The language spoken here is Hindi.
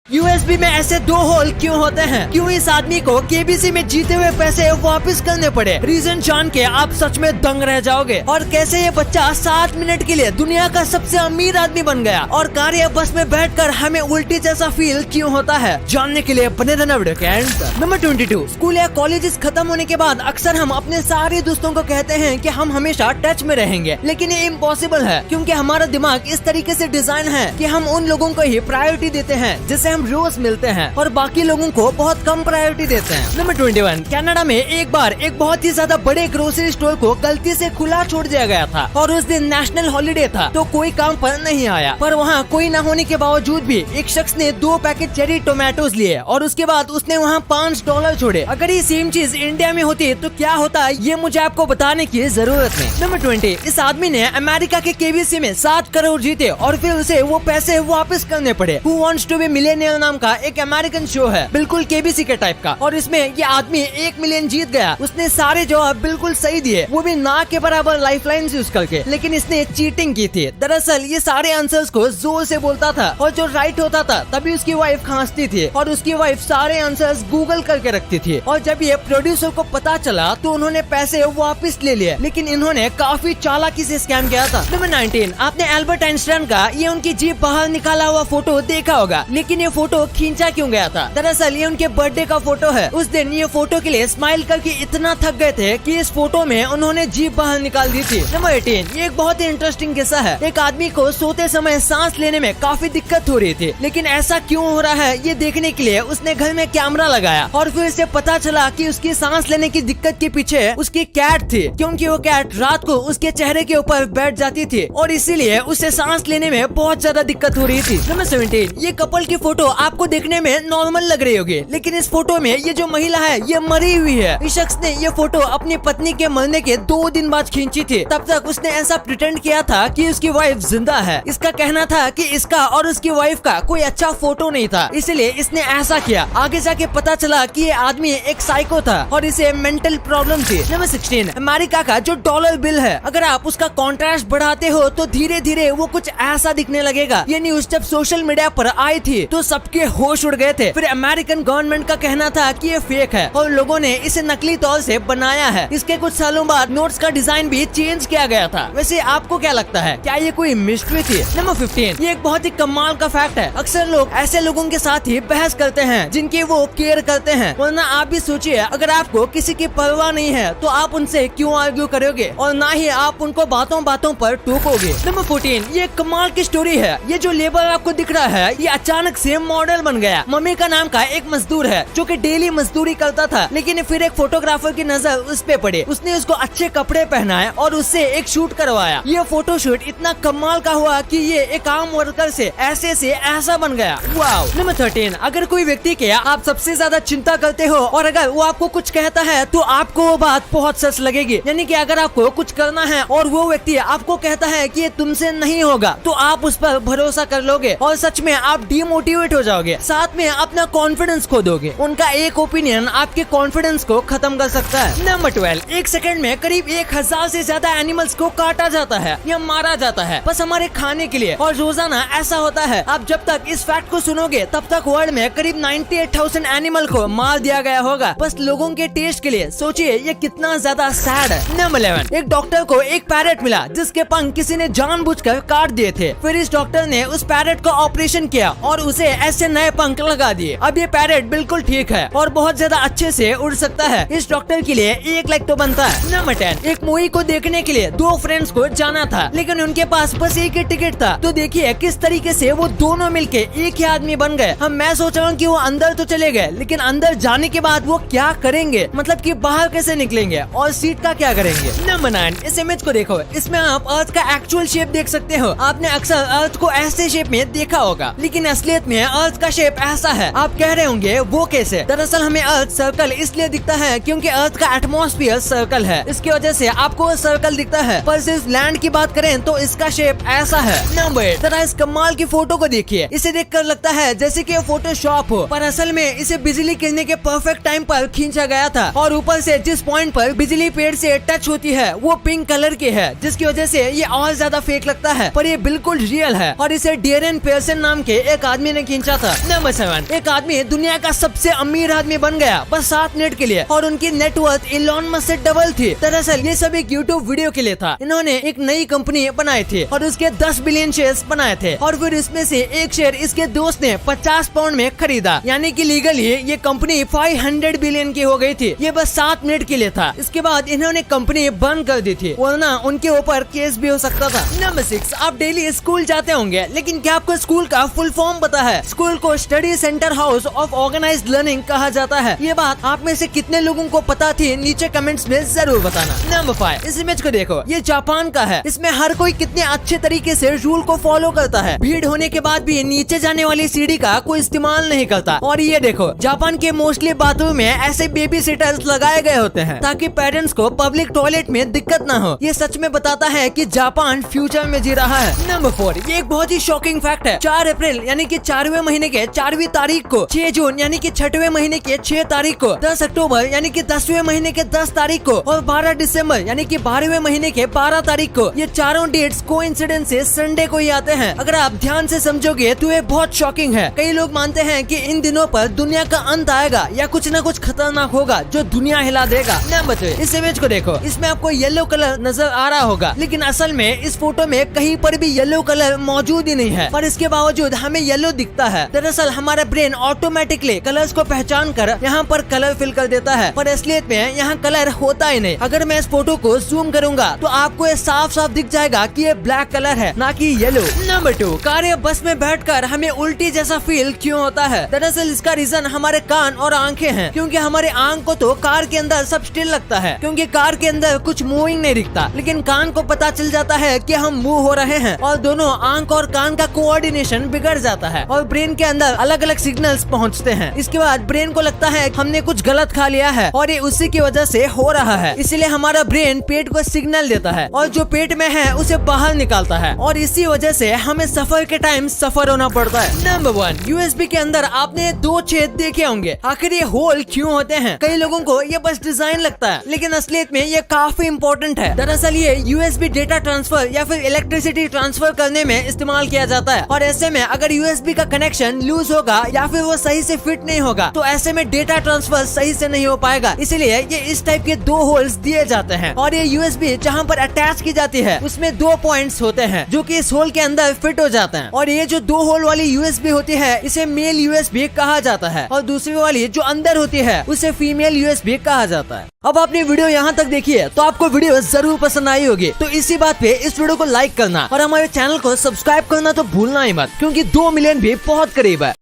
यूएसबी में ऐसे 2 होल क्यों होते हैं? क्यों इस आदमी को केबीसी में जीते हुए पैसे वापस करने पड़े? रीजन जान के आप सच में दंग रह जाओगे। और कैसे ये बच्चा 7 मिनट के लिए दुनिया का सबसे अमीर आदमी बन गया और कार या बस में बैठकर हमें उल्टी जैसा फील क्यों होता है? जानने के लिए बने रहना वीडियो के एंड तक। नंबर 22, स्कूल या कॉलेज खत्म होने के बाद अक्सर हम अपने सारे दोस्तों को कहते हैं कि हम हमेशा टच में रहेंगे, लेकिन ये इम्पॉसिबल है क्योंकि हमारा दिमाग इस तरीके से डिजाइन है कि हम उन लोगों को ही प्रायोरिटी देते हैं जिसे हम रोज मिलते हैं और बाकी लोगों को बहुत कम प्रायोरिटी देते हैं। नंबर 21, कनाडा में एक बार एक बहुत ही ज्यादा बड़े ग्रोसरी स्टोर को गलती से खुला छोड़ दिया गया था और उस दिन नेशनल हॉलिडे था, तो कोई काम पर नहीं आया। पर वहाँ कोई न होने के बावजूद भी एक शख्स ने 2 पैकेट चेरी टोमेटोज लिए और उसके बाद उसने वहाँ $5 छोड़े। अगर ये सेम चीज इंडिया में होती तो क्या होता, ये मुझे आपको बताने की जरूरत नहीं। नंबर 20, इस आदमी ने अमेरिका के केबीसी में 7 करोड़ जीते और फिर उसे वो पैसे वापस करने पड़े। Who Wants to be Millionaire नाम का एक अमेरिकन शो है, बिल्कुल केबीसी के टाइप का, और इसमें ये आदमी 1 मिलियन जीत गया। उसने सारे जवाब बिल्कुल सही दिए, वो भी ना के बराबर लाइफलाइन यूज करके, लेकिन इसने चीटिंग की थी। दरअसल ये सारे आंसर्स को जोर से बोलता था और जो राइट होता था तभी उसकी वाइफ खांसती थी और उसकी वाइफ सारे आंसर्स गूगल करके रखती थी। और जब ये प्रोड्यूसर को पता चला तो उन्होंने पैसे वापस ले लिए, लेकिन इन्होंने काफी चालाकी से स्कैम किया था। नंबर 19, आपने एल्बर्ट आइंस्टाइन का ये उनकी जीप बाहर निकाला हुआ फोटो देखा होगा, लेकिन ये फोटो खींचा क्यों गया था? दरअसल ये उनके बर्थडे का फोटो है। उस दिन ये फोटो के लिए स्माइल करके इतना थक गए थे कि इस फोटो में उन्होंने जीप बाहर निकाल दी थी। नंबर 18, ये एक बहुत ही इंटरेस्टिंग किस्सा है। एक आदमी को सोते समय सांस लेने में काफी दिक्कत हो रही थी, लेकिन ऐसा क्यों हो रहा है ये देखने के लिए उसने घर में कैमरा लगाया और फिर से पता चला कि उसकी सांस लेने की दिक्कत के पीछे उसकी कैट थी, क्योंकि वो कैट रात को उसके चेहरे के ऊपर बैठ जाती थी और इसीलिए उसे सांस लेने में बहुत ज्यादा दिक्कत हो रही थी। नंबर 17, ये कपल की फोटो आपको देखने में नॉर्मल लग रही होगी, लेकिन इस फोटो में ये जो महिला है ये मरी हुई है। इस शख्स ने ये फोटो अपनी पत्नी के मरने के 2 दिन बाद खींची थी। तब तक उसने ऐसा प्रिटेंड किया था कि उसकी वाइफ जिंदा है। इसका कहना था कि इसका और उसकी वाइफ का कोई अच्छा फोटो नहीं था, इसलिए इसने ऐसा किया। आगे जाके पता चला कि ये आदमी एक साइको था और इसे मेंटल प्रॉब्लम थी। नंबर 16, अमेरिका का जो डॉलर बिल है, अगर आप उसका कॉन्ट्रास्ट बढ़ाते हो तो धीरे धीरे वो कुछ ऐसा दिखने लगेगा। ये न्यूज जब सोशल मीडिया पर आई थी तो सबके होश उड़ गए थे। फिर अमेरिकन गवर्नमेंट का कहना था कि ये फेक है और लोगों ने इसे नकली तौर से बनाया है। इसके कुछ सालों बाद नोट्स का डिजाइन भी चेंज किया गया था। वैसे आपको क्या लगता है, क्या ये कोई मिस्ट्री थी? नंबर 15, ये एक बहुत ही कमाल का फैक्ट है। अक्सर लोग ऐसे लोगों के साथ ही बहस करते हैं जिनकी वो केयर करते हैं, वरना आप भी सोचिए, अगर आपको किसी की परवाह नहीं है तो आप उनसे क्यों आर्ग्यू करोगे और ना ही आप उनको बातों बातों पर टोकोगे। नंबर 14, ये कमाल की स्टोरी है। ये जो लेबर आपको दिख रहा है ये अचानक से मॉडल बन गया। मम्मी का नाम का एक मजदूर है जो कि डेली मजदूरी करता था, लेकिन फिर एक फोटोग्राफर की नजर उस पे पड़ी। उसने उसको अच्छे कपड़े पहनाए और उससे एक शूट करवाया। ये फोटो शूट इतना कमाल का हुआ कि ये एक आम वर्कर से ऐसा बन गया। वाओ। नंबर 13, अगर कोई व्यक्ति के आप सबसे ज्यादा चिंता करते हो और अगर वो आपको कुछ कहता है तो आपको वो बात बहुत सच लगेगी। यानी कि अगर आपको कुछ करना है और वो व्यक्ति आपको कहता है कि ये तुमसे नहीं होगा तो आप उस पर भरोसा कर लोगे और सच में आप डिमोटिवेट हो जाओगे, साथ में अपना कॉन्फिडेंस खो दोगे। उनका एक ओपिनियन आपके कॉन्फिडेंस को खत्म कर सकता है। नंबर 12, एक सेकंड में करीब 1000 से ज्यादा एनिमल्स को काटा जाता है या मारा जाता है बस हमारे खाने के लिए, और रोजाना ऐसा होता है। आप जब तक इस फैक्ट को सुनोगे तब तक वर्ल्ड में करीब 98,000 एनिमल को मार दिया गया होगा बस लोगों के टेस्ट के लिए। सोचिए ये कितना ज्यादा सैड है। नंबर 11, एक डॉक्टर को एक पैरेट मिला जिसके पंख किसी ने जानबूझकर काट दिए थे। फिर इस डॉक्टर ने उस पैरेट का ऑपरेशन किया और उसे ऐसे नए पंख लगा दिए। अब ये पैरेट बिल्कुल ठीक है और बहुत ज्यादा अच्छे से उड़ सकता है। इस डॉक्टर के लिए 1 लाख तो बनता है। नंबर 10, एक मूवी को देखने के लिए 2 फ्रेंड्स को जाना था, लेकिन उनके पास बस एक ही टिकट था। तो देखिए किस तरीके से वो दोनों मिलके एक ही आदमी बन गए। मैं सोच रहा हूँ कि वो अंदर तो चले गए, लेकिन अंदर जाने के बाद वो क्या करेंगे, मतलब कि बाहर कैसे निकलेंगे और सीट का क्या करेंगे। नंबर 9, इस इमेज को देखो, इसमें आप अर्थ का एक्चुअल शेप देख सकते हो। आपने अक्सर अर्थ को ऐसे शेप में देखा होगा, लेकिन असलियत में अर्थ का शेप ऐसा है। आप कह रहे होंगे वो कैसे? दरअसल हमें अर्थ सर्कल इसलिए दिखता है क्योंकि अर्थ का एटमॉस्फेयर सर्कल है, इसकी वजह से आपको सर्कल दिखता है। पर सिर्फ लैंड की बात करें तो इसका शेप ऐसा है। नंबर 8, तरह इस कमाल की फोटो को देखिए। इसे देखकर लगता है जैसे कि फोटोशॉप हो, पर असल में इसे बिजली गिरने के परफेक्ट टाइम पर खींचा गया था और ऊपर से जिस पॉइंट पर बिजली पेड़ से टच होती है वो पिंक कलर की है, जिसकी वजह से ये और ज्यादा फेक लगता है, पर ये बिल्कुल रियल है और इसे डेरेन पियर्सन नाम के एक आदमी ने किया खींचा था। नंबर 7, एक आदमी दुनिया का सबसे अमीर आदमी बन गया बस 7 मिनट के लिए और उनकी नेटवर्थ इलॉन मस्क से डबल थी। दरअसल ये सब एक यूट्यूब वीडियो के लिए था। इन्होंने एक नई कंपनी बनाई थी और उसके 10 बिलियन शेयर्स बनाए थे और फिर इसमें से एक शेयर इसके दोस्त ने 50 पाउंड में खरीदा, यानी कि लीगली ये कंपनी 500 बिलियन की हो गई थी। ये बस 7 मिनट के लिए था। इसके बाद इन्होंने कंपनी बंद कर दी थी, वरना उनके ऊपर केस भी हो सकता था। नंबर 6, आप डेली स्कूल जाते होंगे, लेकिन क्या आपको स्कूल का फुल फॉर्म पता है? स्कूल को study centre house of organised learning कहा जाता है। ये बात आप में से कितने लोगों को पता थी? नीचे कमेंट्स में जरूर बताना। नंबर 5, इस इमेज को देखो, ये जापान का है। इसमें हर कोई कितने अच्छे तरीके से रूल को फॉलो करता है। भीड़ होने के बाद भी नीचे जाने वाली सीढ़ी का कोई इस्तेमाल नहीं करता। और ये देखो, जापान के मोस्टली बाथरूम में ऐसे बेबी सिटर्स लगाए गए होते हैं ताकि पेरेंट्स को पब्लिक टॉयलेट में दिक्कत ना हो। ये सच में बताता है कि जापान फ्यूचर में जी रहा है। नंबर 4, ये एक बहुत ही शॉकिंग फैक्ट है। 4 अप्रैल यानी कि 4वें महीने के 4वीं तारीख को, 6 जून यानी कि 6वें महीने के 6 तारीख को, 10 अक्टूबर यानी कि 10वें महीने के 10 तारीख को और 12 दिसंबर यानी कि 12वें महीने के 12 तारीख को, ये चारों डेट्स कोइंसिडेंस से संडे को ही आते हैं। अगर आप ध्यान से समझोगे तो ये बहुत शॉकिंग है। कई लोग मानते हैं कि इन दिनों पर दुनिया का अंत आएगा या कुछ न कुछ खतरनाक होगा जो दुनिया हिला देगा। नंबर 3, इस इमेज को देखो, इसमें आपको येलो कलर नजर आ रहा होगा, लेकिन असल में इस फोटो में कहीं पर भी येलो कलर मौजूद ही नहीं है, पर इसके बावजूद हमें येलो दिखता है। दरअसल हमारा ब्रेन ऑटोमेटिकली कलर्स को पहचान कर यहाँ पर कलर फिल कर देता है, पर असलियत में यहाँ कलर होता ही नहीं। अगर मैं इस फोटो को जूम करूंगा तो आपको ये साफ साफ दिख जाएगा कि ये ब्लैक कलर है, ना कि येलो। नंबर 2, कार या बस में बैठकर हमें उल्टी जैसा फील क्यों होता है? दरअसल इसका रीजन हमारे कान और आंखें हैं, क्योंकि हमारे आंख को तो कार के अंदर सब स्टिल लगता है, क्योंकि कार के अंदर कुछ मूविंग नहीं दिखता, लेकिन कान को पता चल जाता है कि हम मूव हो रहे हैं और दोनों आंख और कान का कोऑर्डिनेशन बिगड़ जाता है और ब्रेन के अंदर अलग अलग सिग्नल्स पहुंचते हैं। इसके बाद ब्रेन को लगता है हमने कुछ गलत खा लिया है और ये उसी की वजह से हो रहा है। इसीलिए हमारा ब्रेन पेट को सिग्नल देता है और जो पेट में है उसे बाहर निकालता है और इसी वजह से हमें सफर के टाइम सफर होना पड़ता है। नंबर 1, यूएसबी के अंदर आपने 2 छेद देखे होंगे। आखिर ये होल क्यों होते हैं? कई लोगों को ये बस डिजाइन लगता है, लेकिन असलियत में ये काफी इम्पोर्टेंट है। दरअसल ये यूएसबी डेटा ट्रांसफर या फिर इलेक्ट्रिसिटी ट्रांसफर करने में इस्तेमाल किया जाता है और ऐसे में अगर यूएसबी का कनेक्शन लूज होगा या फिर वो सही से फिट नहीं होगा तो ऐसे में डेटा ट्रांसफर सही से नहीं हो पाएगा। इसीलिए ये इस टाइप के 2 होल्स दिए जाते हैं और ये यूएसबी जहाँ पर अटैच की जाती है उसमें 2 पॉइंट्स होते हैं जो कि इस होल के अंदर फिट हो जाते हैं। और ये जो 2 होल वाली यूएसबी होती है इसे मेल यूएसबी कहा जाता है और दूसरी वाली जो अंदर होती है उसे फीमेल यूएसबी कहा जाता है। अब आपने वीडियो यहाँ तक देखी है तो आपको वीडियो जरूर पसंद आई होगी, तो इसी बात पे इस वीडियो को लाइक करना और हमारे चैनल को सब्सक्राइब करना तो भूलना ही मत, क्योंकि 2 मिलियन भी बहुत करीब है।